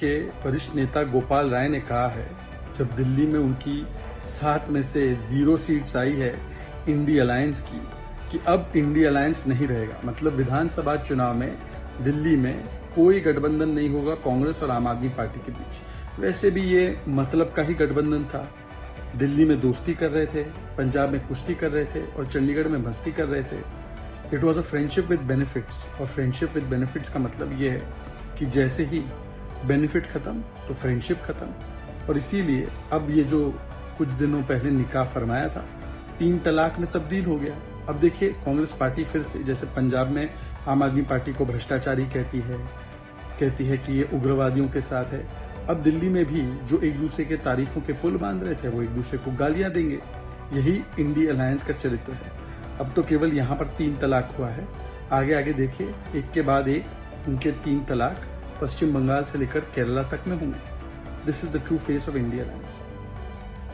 के वरिष्ठ नेता गोपाल राय ने कहा है, जब दिल्ली में उनकी 7 में से 0 सीट्स आई है इंडी अलायंस की, कि अब इंडी अलायंस नहीं रहेगा। मतलब विधानसभा चुनाव में दिल्ली में कोई गठबंधन नहीं होगा कांग्रेस और आम आदमी पार्टी के बीच। वैसे भी ये मतलब का ही गठबंधन था। दिल्ली में दोस्ती कर रहे थे, पंजाब में कुश्ती कर रहे थे और चंडीगढ़ में मस्ती कर रहे थे। It was a friendship with benefits, और फ्रेंडशिप विद बेनिफिट्स का मतलब ये है कि जैसे ही बेनिफिट खत्म तो फ्रेंडशिप खत्म। और इसीलिए अब ये जो कुछ दिनों पहले निकाह फरमाया था 3 तलाक में तब्दील हो गया। अब देखिए कांग्रेस पार्टी फिर से, जैसे पंजाब में आम आदमी पार्टी को भ्रष्टाचारी कहती है कि ये उग्रवादियों के साथ है। अब दिल्ली में भी जो एक दूसरे के तारीफों के पुल बांध रहे थे वो एक दूसरे को गालियां देंगे। यही इंडी अलायंस का चरित्र है। अब तो केवल यहाँ पर 3 तलाक हुआ है, आगे आगे देखिए एक के बाद एक उनके 3 तलाक पश्चिम बंगाल से लेकर केरला तक में होंगे। This is the true face of INDI alliance.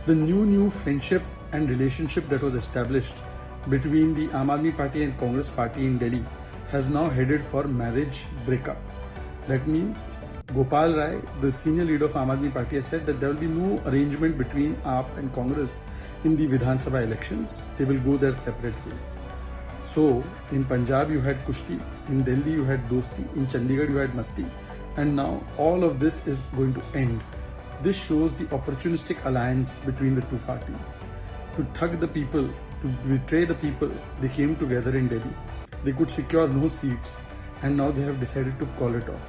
The new friendship and relationship that was established between the Aam Aadmi Party and Congress Party in Delhi has now headed for marriage breakup. That means Gopal Rai, the senior leader of Aam Aadmi Party, has said that there will be no arrangement between AAP and Congress in the Vidhan Sabha elections. They will go their separate ways. So, in Punjab you had Kushti, in Delhi you had Dosti, in Chandigarh you had Masti, and now all of this is going to end. This shows the opportunistic alliance between the two parties. To thug the people, to betray the people, they came together in Delhi. They could secure no seats and now they have decided to call it off.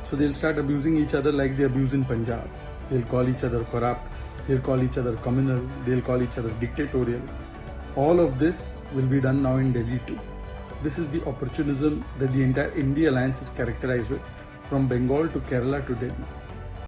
So they'll start abusing each other like they abuse in Punjab. They'll call each other corrupt, they'll call each other communal, they'll call each other dictatorial. All of this will be done now in Delhi too. This is the opportunism that the entire India alliance is characterized with, from Bengal to Kerala to Delhi.